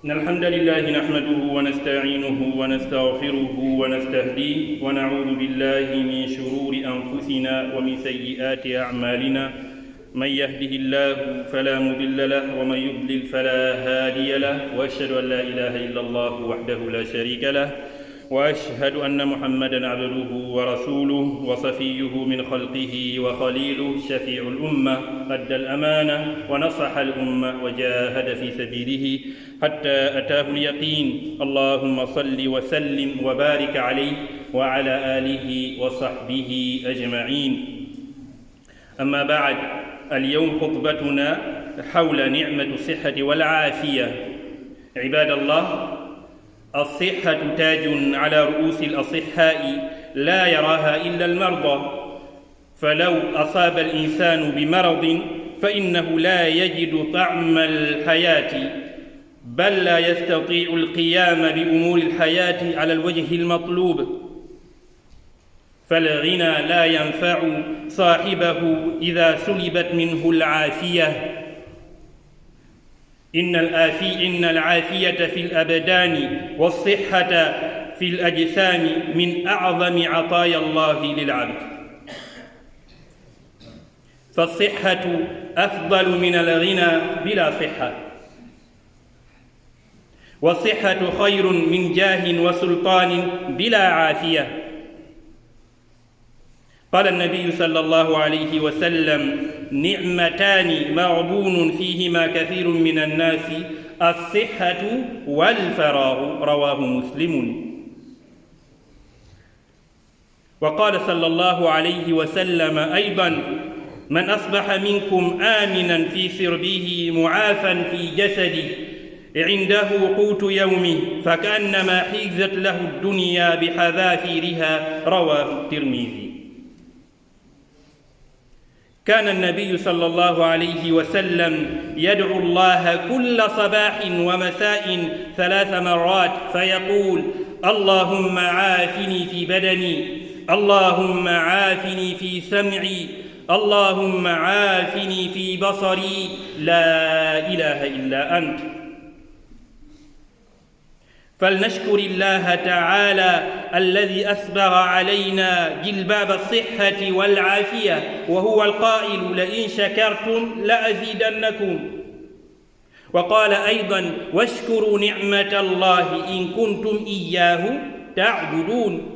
إن الحمد لله نحمده ونستعينه ونستغفره ونستهديه ونعوذ بالله من شرور أنفسنا ومن سيئات أعمالنا من يهده الله فلا مضل له ومن يضلل فلا هادي له وأشهد أن لا إله إلا الله وحده لا شريك له وأشهد أن محمدًا عبده ورسوله وصفيه من خلقه وخليله شفيع الأمة أدى الأمانة ونصح الأمة وجاهد في سبيله حتى أتاه اليقين اللهم صل وسلم وبارك عليه وعلى آله وصحبه أجمعين أما بعد اليوم خطبتنا حول نعمة الصحة والعافية عباد الله الصحة تاج على رؤوس الأصحاء لا يراها إلا المرضى فلو أصاب الإنسان بمرض فإنه لا يجد طعم الحياة بل لا يستطيع القيام بأمور الحياة على الوجه المطلوب فالغنى لا ينفع صاحبه إذا سلبت منه العافية إن العافية في الأبدان والصحة في الأجسام من أعظم عطايا الله للعبد فالصحة أفضل من الغنى بلا صحة والصحة خير من جاه وسلطان بلا عافية قال النبي صلى الله عليه وسلم نعمتان مغبون فيهما كثير من الناس الصحة والفراغ رواه مسلم وقال صلى الله عليه وسلم أيضا من أصبح منكم آمنا في سربه معافا في جسده عنده قوت يومه فكأنما حيزت له الدنيا بحذافيرها رواه الترمذي كان النبي صلى الله عليه وسلم يدعو الله كل صباح ومساء 3 مرات فيقول اللهم عافني في بدني اللهم عافني في سمعي اللهم عافني في بصري لا إله إلا أنت فلنشكر الله تعالى الذي أسبغ علينا جلباب الصحة والعافية وهو القائل لئن شكرتم لأزيدنكم وقال أيضا واشكروا نعمة الله إن كنتم إياه تعبدون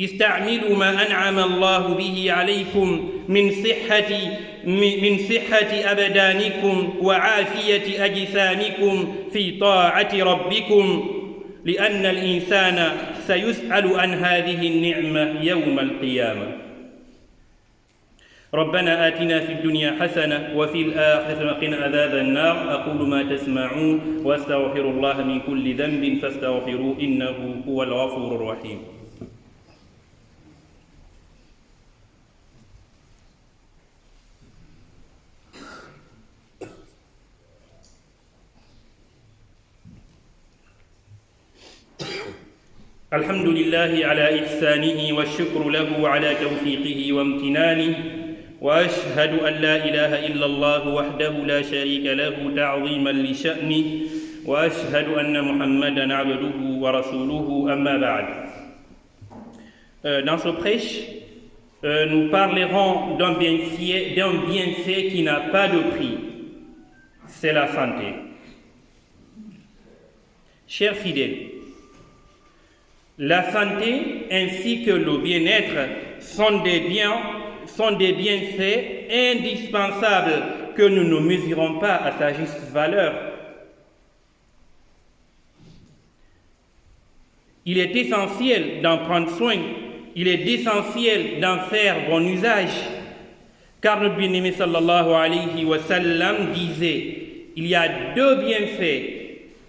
استعملوا ما أنعم الله به عليكم من صحة أبدانكم وعافية أجسامكم في طاعة ربكم لأن الإنسان سيسأل عن هذه النعمة يوم القيامة ربنا آتنا في الدنيا حسنة وفي الآخرة وقنا عذاب النار أقول ما تسمعون وأستغفر الله من كل ذنب فاستغفروه إنه هو الغفور الرحيم الحمد لله على إحسانه والشكر له على توفيقه وامتنانه وأشهد أن لا إله إلا الله وحده لا شريك له تعظيما لشأنه وأشهد أن محمدًا عبده ورسوله أما بعد. Dans ce prêche, nous parlerons d'un bienfait qui n'a pas de prix, c'est la santé. Chers fidèles, la santé ainsi que le bien-être sont des bienfaits indispensables que nous ne mesurons pas à sa juste valeur. Il est essentiel d'en prendre soin, il est essentiel d'en faire bon usage, car notre bien-aimé sallallahu alayhi wa sallam disait il y a 2 bienfaits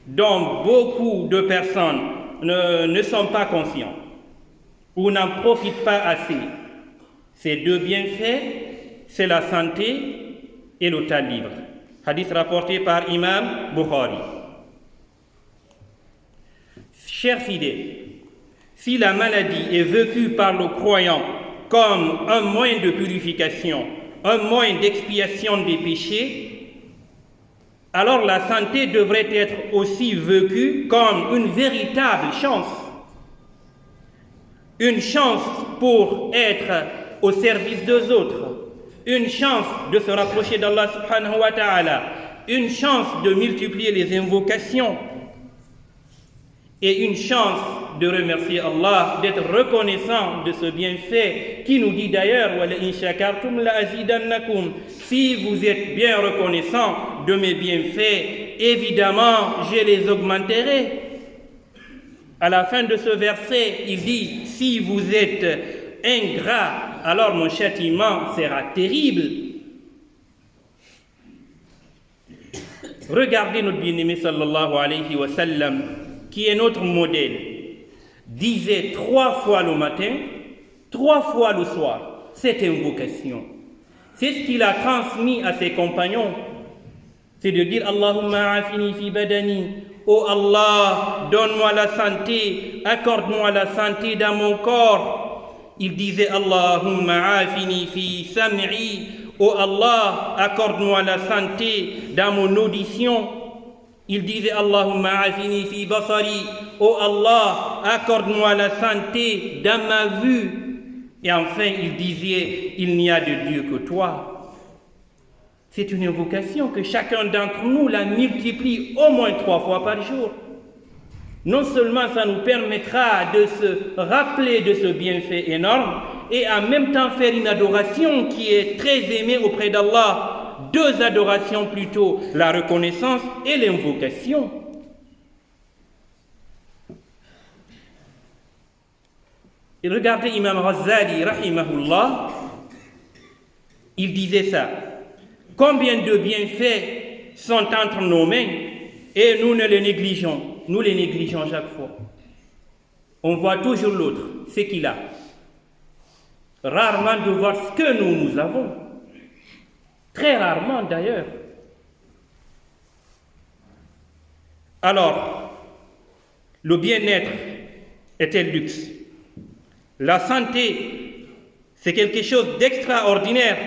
dont beaucoup de personnes ne sont pas conscients ou n'en profitent pas assez. Ces 2 bienfaits, c'est la santé et le temps libre. Hadith rapporté par Imam Bukhari. Chers fidèles, si la maladie est vécue par le croyant comme un moyen de purification, un moyen d'expiation des péchés, alors la santé devrait être aussi vécue comme une véritable chance. Une chance pour être au service des autres, une chance de se rapprocher d'Allah subhanahu wa ta'ala, une chance de multiplier les invocations et une chance de remercier Allah, d'être reconnaissant de ce bienfait qui nous dit d'ailleurs « in shakartum la azidannakum » si vous êtes bien reconnaissant de mes bienfaits, évidemment je les augmenterai. À la fin de ce verset, il dit « si vous êtes ingrat, alors mon châtiment sera terrible ». Regardez notre bien-aimé sallallahu alayhi wa sallam, qui est notre modèle, disait 3 fois le matin, 3 fois le soir, cette invocation. C'est ce qu'il a transmis à ses compagnons. C'est de dire Allahumma afini fi badani. Oh Allah, donne-moi la santé, accorde-moi la santé dans mon corps. Il disait Allahumma afini fi sam'i. Oh Allah, accorde-moi la santé dans mon audition. Il disait Allahumma afini fi basari. Oh Allah, accorde-moi la santé dans ma vue. Et enfin, il disait il n'y a de Dieu que toi. C'est une invocation que chacun d'entre nous la multiplie au moins 3 fois par jour. Non seulement ça nous permettra de se rappeler de ce bienfait énorme, et en même temps faire une adoration qui est très aimée auprès d'Allah. 2 adorations plutôt, la reconnaissance et l'invocation. Et regardez Imam Ghazali, rahimahullah, il disait ça. Combien de bienfaits sont entre nos mains et nous ne les négligeons. Nous les négligeons chaque fois. On voit toujours l'autre, ce qu'il a. Rarement de voir ce que nous avons. Très rarement d'ailleurs. Alors, le bien-être est un luxe. La santé, c'est quelque chose d'extraordinaire,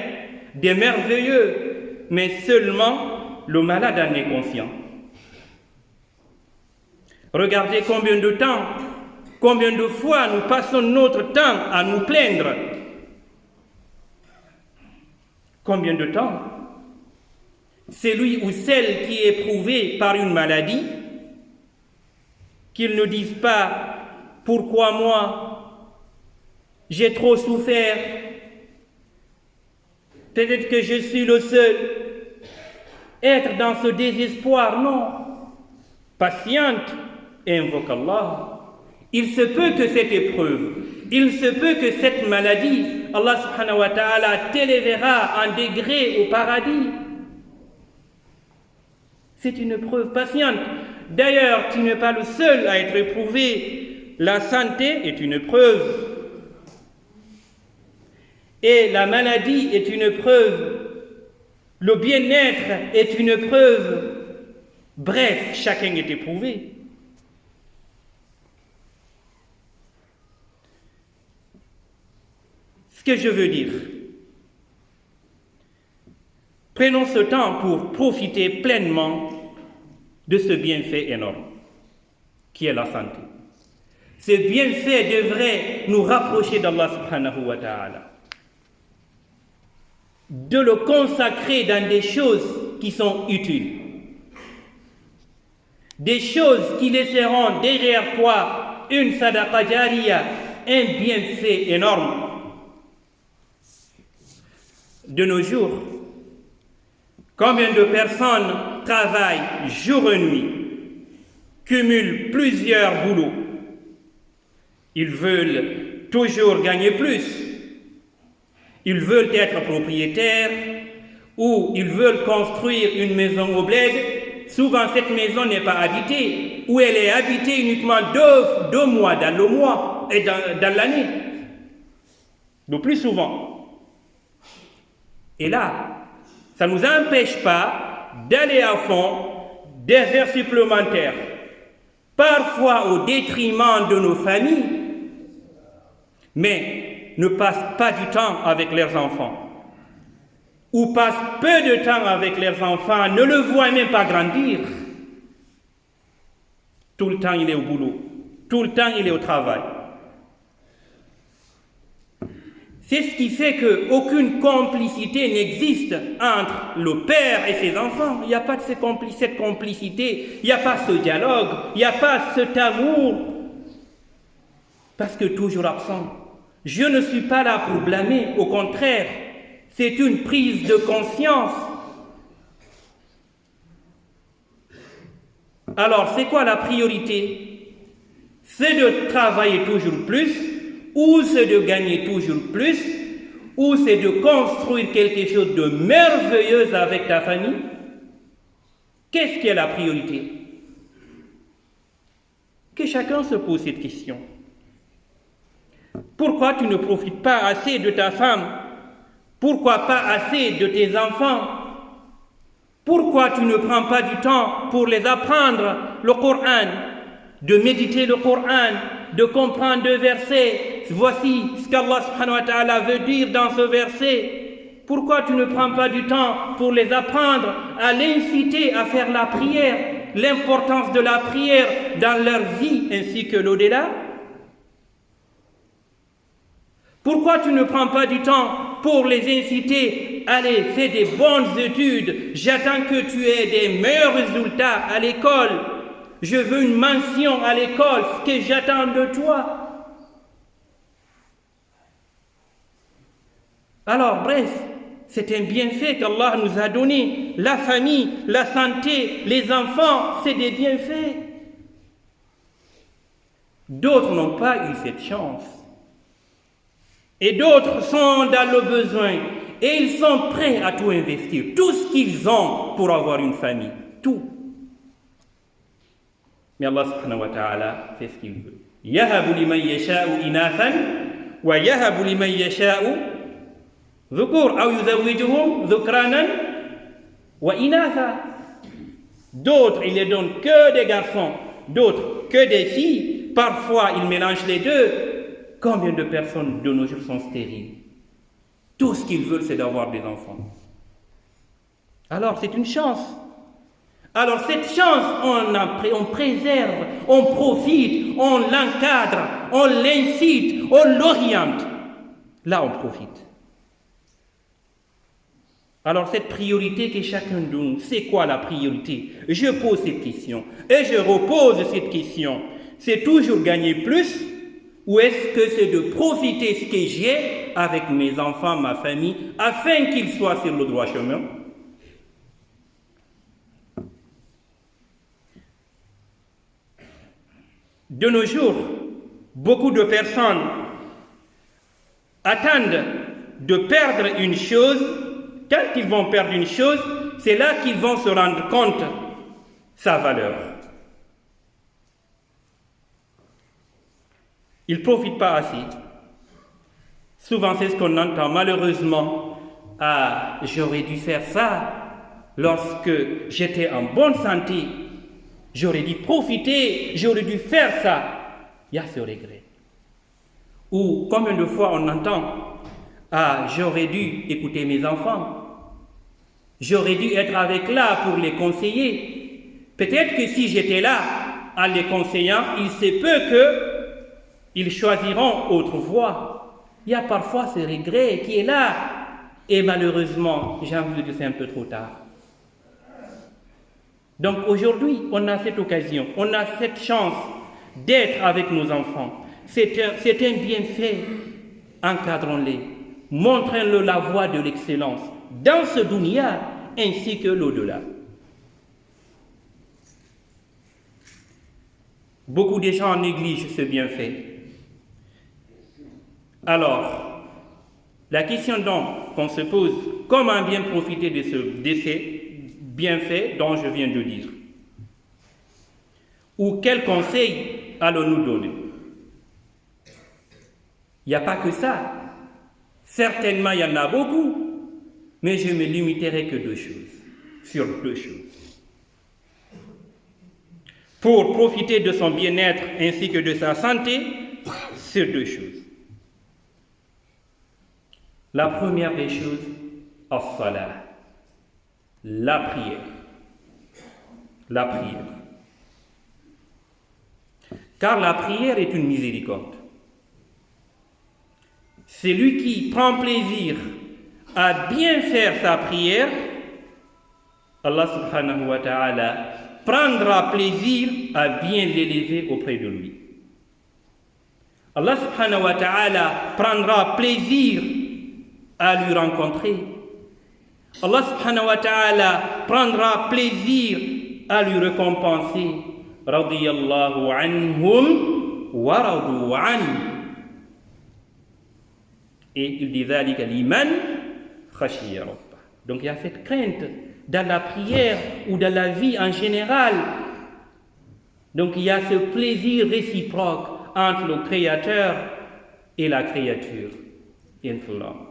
de merveilleux, mais seulement le malade en est conscient. Regardez combien de temps, combien de fois nous passons notre temps à nous plaindre. Combien de temps? Celui ou celle qui est éprouvé par une maladie, qu'ils ne disent pas « Pourquoi moi? J'ai trop souffert. Peut-être que je suis le seul. » Être dans ce désespoir, non. Patiente et invoque Allah. Il se peut que cette épreuve, il se peut que cette maladie, Allah subhanahu wa ta'ala t'élèvera en degré au paradis. C'est une preuve patiente. D'ailleurs, tu n'es pas le seul à être éprouvé. La santé est une preuve. Et la maladie est une preuve. Le bien-être est une preuve. Bref, chacun est éprouvé. Ce que je veux dire, prenons ce temps pour profiter pleinement de ce bienfait énorme qui est la santé. Ce bienfait devrait nous rapprocher d'Allah subhanahu wa ta'ala, de le consacrer dans des choses qui sont utiles, des choses qui laisseront derrière toi une sadaqa jariya, un bienfait énorme. De nos jours, combien de personnes travaillent jour et nuit, cumulent plusieurs boulots. Ils veulent toujours gagner plus. Ils veulent être propriétaires ou ils veulent construire une maison au bled. Souvent, cette maison n'est pas habitée ou elle est habitée uniquement 2 mois dans le mois et dans l'année. Le plus souvent. Et là, ça ne nous empêche pas d'aller à fond, des heures supplémentaires, parfois au détriment de nos familles, mais ne passent pas du temps avec leurs enfants. ou passent peu de temps avec leurs enfants, ne le voient même pas grandir. Tout le temps, il est au boulot. Tout le temps, il est au travail. C'est ce qui fait qu'aucune complicité n'existe entre le père et ses enfants. Il n'y a pas de cette complicité, il n'y a pas ce dialogue, il n'y a pas cet amour. Parce que toujours absent. Je ne suis pas là pour blâmer, au contraire, c'est une prise de conscience. Alors, c'est quoi la priorité? C'est de travailler toujours plus, ou c'est de gagner toujours plus, ou c'est de construire quelque chose de merveilleux avec ta famille? Qu'est-ce qui est la priorité? Que chacun se pose cette question. Pourquoi tu ne profites pas assez de ta femme? Pourquoi pas assez de tes enfants? Pourquoi tu ne prends pas du temps pour les apprendre le Coran, de méditer le Coran, de comprendre deux versets? Voici ce qu'Allah subhanahu wa ta'ala veut dire dans ce verset. Pourquoi tu ne prends pas du temps pour les apprendre, à l'inciter à faire la prière, l'importance de la prière dans leur vie ainsi que l'au-delà? Pourquoi tu ne prends pas du temps pour les inciter? Allez, fais des bonnes études. J'attends que tu aies des meilleurs résultats à l'école. Je veux une mention à l'école, ce que j'attends de toi. Alors, bref, c'est un bienfait qu'Allah nous a donné. La famille, la santé, les enfants, c'est des bienfaits. D'autres n'ont pas eu cette chance. Et d'autres sont dans le besoin. Et ils sont prêts à tout investir. Tout ce qu'ils ont pour avoir une famille. Tout. Mais Allah subhanahu wa ta'ala fait ce qu'il veut. Yahabu liman yasha'u inathan wa yahabu liman yasha'u dhukur aw yuzawwijuhum dhukranan wa inatha. D'autres, il les donne que des garçons, d'autres que des filles. Parfois, il mélange les deux. Combien de personnes de nos jours sont stériles? Tout ce qu'ils veulent, c'est d'avoir des enfants. Alors, c'est une chance. Alors, cette chance, on préserve, on profite, on l'encadre, on l'incite, on l'oriente. Là, on profite. Alors, cette priorité que chacun de nous, c'est quoi la priorité? Je pose cette question et je repose cette question. C'est toujours gagner plus? Ou est-ce que c'est de profiter ce que j'ai avec mes enfants, ma famille, afin qu'ils soient sur le droit chemin? De nos jours, beaucoup de personnes attendent de perdre une chose. Quand ils vont perdre une chose, c'est là qu'ils vont se rendre compte de sa valeur. Ils ne profitent pas assez. Souvent, c'est ce qu'on entend. Malheureusement, j'aurais dû faire ça lorsque j'étais en bonne santé. J'aurais dû profiter, j'aurais dû faire ça. Il y a ce regret. Ou combien de fois on entend, j'aurais dû écouter mes enfants. J'aurais dû être avec là pour les conseiller. Peut-être que si j'étais là, en les conseillant, il se peut que ils choisiront autre voie. Il y a parfois ce regret qui est là. Et malheureusement, j'ai envie de dire, c'est un peu trop tard. Donc aujourd'hui, on a cette occasion, on a cette chance d'être avec nos enfants. C'est un bienfait. Encadrons-les. Montrons-leur la voie de l'excellence dans ce dunya ainsi que l'au-delà. Beaucoup de gens négligent ce bienfait. Alors, la question donc qu'on se pose, comment bien profiter de ces bienfaits dont je viens de dire? Ou quels conseils allons-nous donner? Il n'y a pas que ça. Certainement, il y en a beaucoup, mais je me limiterai que sur deux choses. Pour profiter de son bien-être ainsi que de sa santé, c'est deux choses. La première des choses, as-salah, la prière. La prière. Car la prière est une miséricorde. Celui qui prend plaisir à bien faire sa prière, Allah subhanahu wa ta'ala prendra plaisir à bien l'élever auprès de lui. Allah subhanahu wa ta'ala prendra plaisir à lui rencontrer. Allah subhanahu wa ta'ala prendra plaisir à lui récompenser. Radiyallahu anhum wa radu an. Et il dit ذلك liman khashiya rabbah. Donc il y a cette crainte dans la prière ou dans la vie en général. Donc il y a ce plaisir réciproque entre le Créateur et la créature, entre l'homme.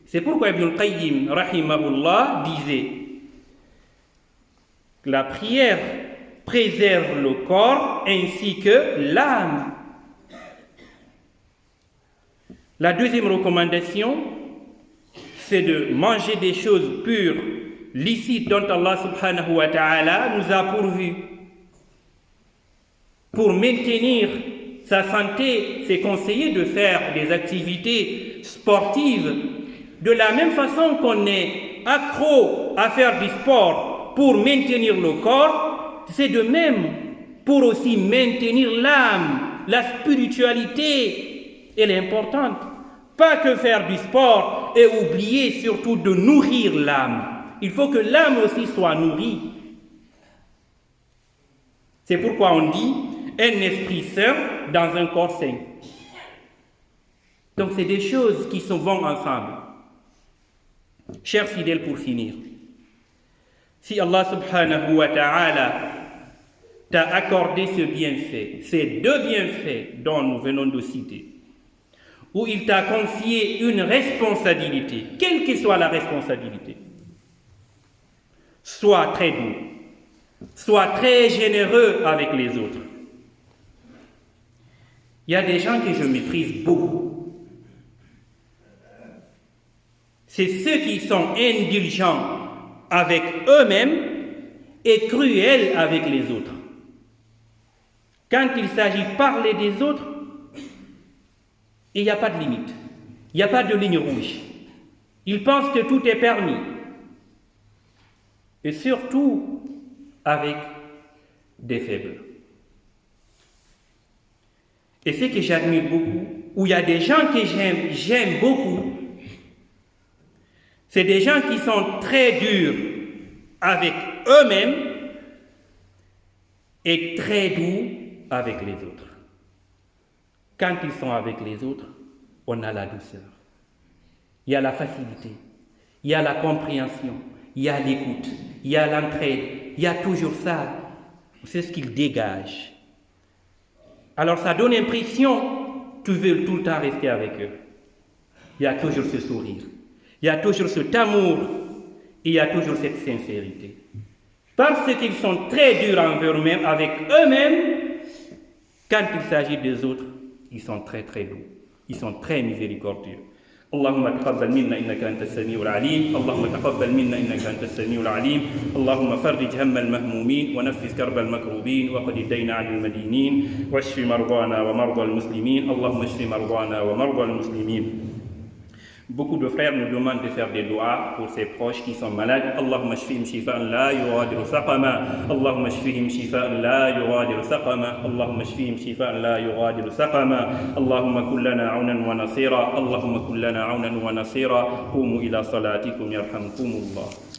C'est pourquoi Ibn al-Qayyim, rahimahullah, disait que la prière préserve le corps ainsi que l'âme. La deuxième recommandation, c'est de manger des choses pures, licites dont Allah subhanahu wa ta'ala nous a pourvus. Pour maintenir sa santé, c'est conseillé de faire des activités sportives. De la même façon qu'on est accro à faire du sport pour maintenir le corps, c'est de même pour aussi maintenir l'âme, la spiritualité. Elle est importante. Pas que faire du sport et oublier surtout de nourrir l'âme. Il faut que l'âme aussi soit nourrie. C'est pourquoi on dit un esprit sain dans un corps sain. Donc c'est des choses qui vont ensemble. Chers fidèles, pour finir, si Allah subhanahu wa ta'ala t'a accordé ce bienfait, ces deux bienfaits dont nous venons de citer, où il t'a confié une responsabilité, quelle que soit la responsabilité, sois très doux, sois très généreux avec les autres. Il y a des gens que je méprise beaucoup. C'est ceux qui sont indulgents avec eux-mêmes et cruels avec les autres. Quand il s'agit de parler des autres, il n'y a pas de limite, il n'y a pas de ligne rouge. Ils pensent que tout est permis. Et surtout avec des faibles. Et ce que j'admire beaucoup, où il y a des gens que j'aime beaucoup, c'est des gens qui sont très durs avec eux-mêmes et très doux avec les autres. Quand ils sont avec les autres, on a la douceur. Il y a la facilité, il y a la compréhension, il y a l'écoute, il y a l'entraide, il y a toujours ça. C'est ce qu'ils dégagent. Alors ça donne l'impression que tu veux tout le temps rester avec eux. Il y a toujours ce sourire, il y a toujours cet amour, et il y a toujours cette sincérité. Parce qu'ils sont très durs envers eux-mêmes, avec eux-mêmes, quand il s'agit des autres, ils sont très très doux, ils sont très miséricordieux. اللهم تقبل منا إنك أنت السميع العليم اللهم تقبل منا إنك أنت السميع العليم اللهم فرج هم المهمومين ونفس كرب المكروبين وقد الدين عن المدينين واشف مرضانا ومرضى المسلمين اللهم اشف مرضانا ومرضى المسلمين. Beaucoup de frères nous demandent de faire des doigts pour ses proches qui sont malades. Allahumma shfihim shifa'an la yughadiru saqama. Allahumma shfihim shifa'an la yughadiru saqama. Allahumma shfihim shifa'an la yughadiru saqama. Allahumma kun lana 'aunan wa nasira. Allahumma kun lana 'aunan wa nasira. Qumu ila salatikum yarhamkumullah.